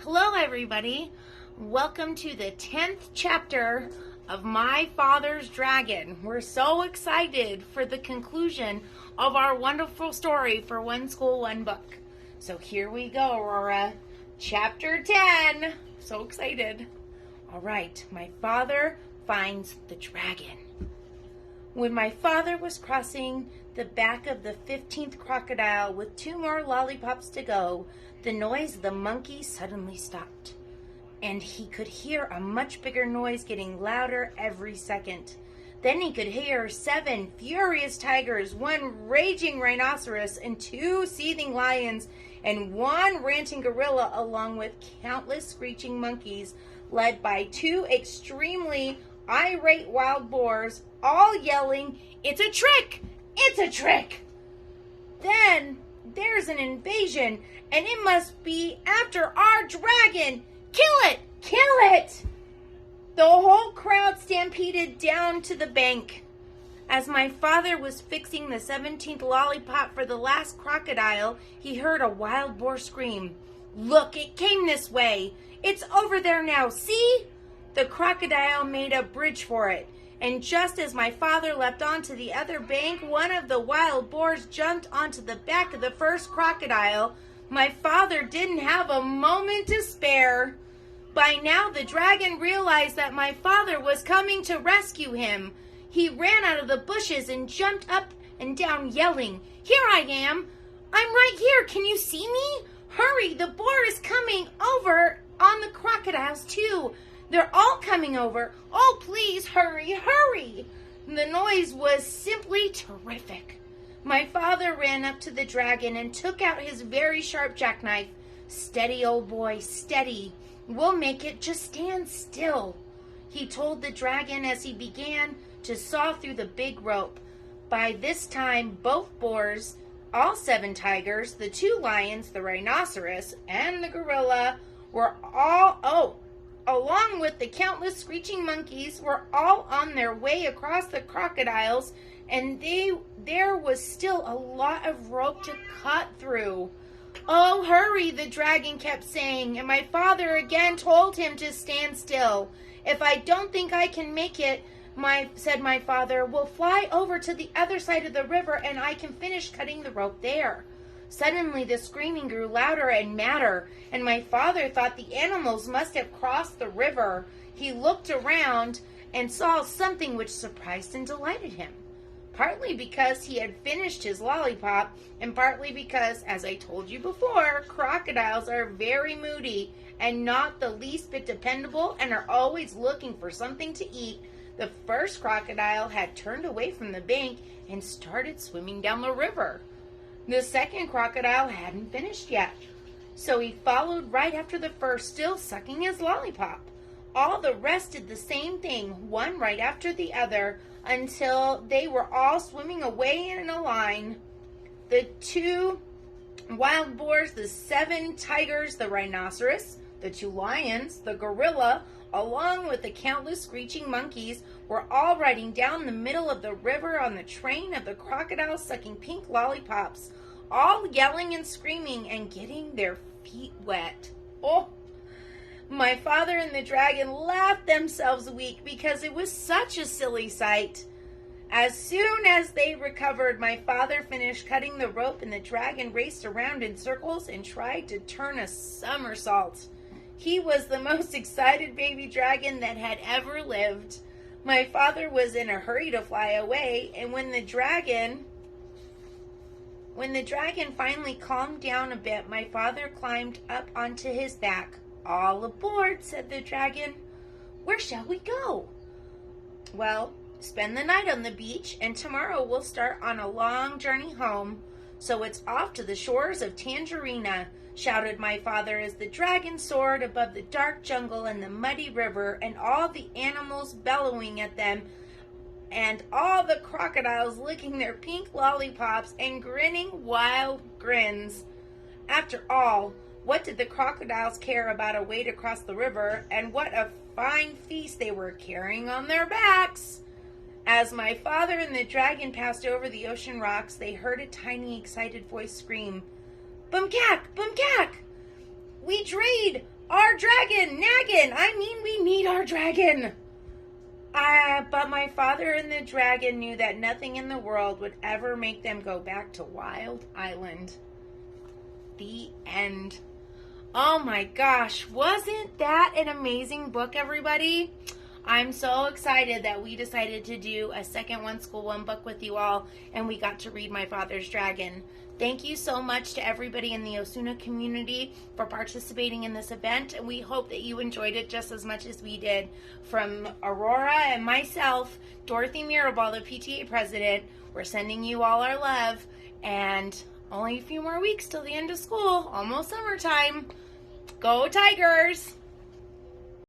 Hello, everybody. Welcome to the 10th chapter of My Father's Dragon. We're so excited for the conclusion of our wonderful story for One School, One Book. So here we go, Aurora. Chapter 10. So excited. All right. My father finds the dragon. When my father was crossing the back of the 15th crocodile with 2 more lollipops to go, the noise of the monkey suddenly stopped, and he could hear a much bigger noise getting louder every second. Then he could hear 7 furious tigers, 1 raging rhinoceros, and 2 seething lions, and 1 ranting gorilla, along with countless screeching monkeys, led by 2 extremely irate wild boars, all yelling, "It's a trick! It's a trick!" Then there's an invasion, and it must be after our dragon. Kill it! Kill it! The whole crowd stampeded down to the bank. As my father was fixing the 17th lollipop for the last crocodile, he heard a wild boar scream. "Look, it came this way. It's over there now, see?" The crocodile made a bridge for it, and just as my father leapt onto the other bank, one of the wild boars jumped onto the back of the first crocodile. My father didn't have a moment to spare. By now, the dragon realized that my father was coming to rescue him. He ran out of the bushes and jumped up and down, yelling, "Here I am! I'm right here! Can you see me? Hurry! The boar is coming over on the crocodiles, too! They're all coming over! Oh, please, hurry, hurry!" The noise was simply terrific. My father ran up to the dragon and took out his very sharp jackknife. "Steady, old boy, steady. We'll make it. Just stand still," he told the dragon as he began to saw through the big rope. By this time, both boars, all 7 tigers, the 2 lions, the rhinoceros, and the gorilla were along with the countless screeching monkeys, were all on their way across the crocodiles, and there was still a lot of rope to cut through. "Oh, hurry," the dragon kept saying, and my father again told him to stand still. "If I don't think I can make it," said my father, "we'll fly over to the other side of the river and I can finish cutting the rope there." Suddenly the screaming grew louder and madder, and my father thought the animals must have crossed the river. He looked around and saw something which surprised and delighted him. Partly because he had finished his lollipop, and partly because, as I told you before, crocodiles are very moody and not the least bit dependable and are always looking for something to eat. The first crocodile had turned away from the bank and started swimming down the river. The second crocodile hadn't finished yet, so he followed right after the first, still sucking his lollipop. All the rest did the same thing, one right after the other, until they were all swimming away in a line. The 2 wild boars, the 7 tigers, the rhinoceros, the 2 lions, the gorilla, along with the countless screeching monkeys, were all riding down the middle of the river on the train of the crocodiles, sucking pink lollipops, all yelling and screaming and getting their feet wet. Oh! My father and the dragon laughed themselves weak because it was such a silly sight. As soon as they recovered, my father finished cutting the rope and the dragon raced around in circles and tried to turn a somersault. He was the most excited baby dragon that had ever lived. My father was in a hurry to fly away, and when the dragon finally calmed down a bit, my father climbed up onto his back. "All aboard," said the dragon. "Where shall we go?" "Well, spend the night on the beach, and tomorrow we'll start on a long journey home. So it's off to the shores of Tangerina," shouted my father as the dragon soared above the dark jungle and the muddy river and all the animals bellowing at them and all the crocodiles licking their pink lollipops and grinning wild grins. After all, what did the crocodiles care about a way to cross the river, and what a fine feast they were carrying on their backs? As my father and the dragon passed over the ocean rocks, they heard a tiny, excited voice scream, "Bumkak! Bumkak! We drayed Our dragon, nagging. I mean, we need our dragon. But my father and the dragon knew that nothing in the world would ever make them go back to Wild Island. The end. Oh my gosh, wasn't that an amazing book, everybody? I'm so excited that we decided to do a second One School, One Book with you all, and we got to read My Father's Dragon. Thank you so much to everybody in the Osuna community for participating in this event, and we hope that you enjoyed it just as much as we did. From Aurora and myself, Dorothy Mirabal, the PTA president, we're sending you all our love, and only a few more weeks till the end of school, almost summertime. Go Tigers!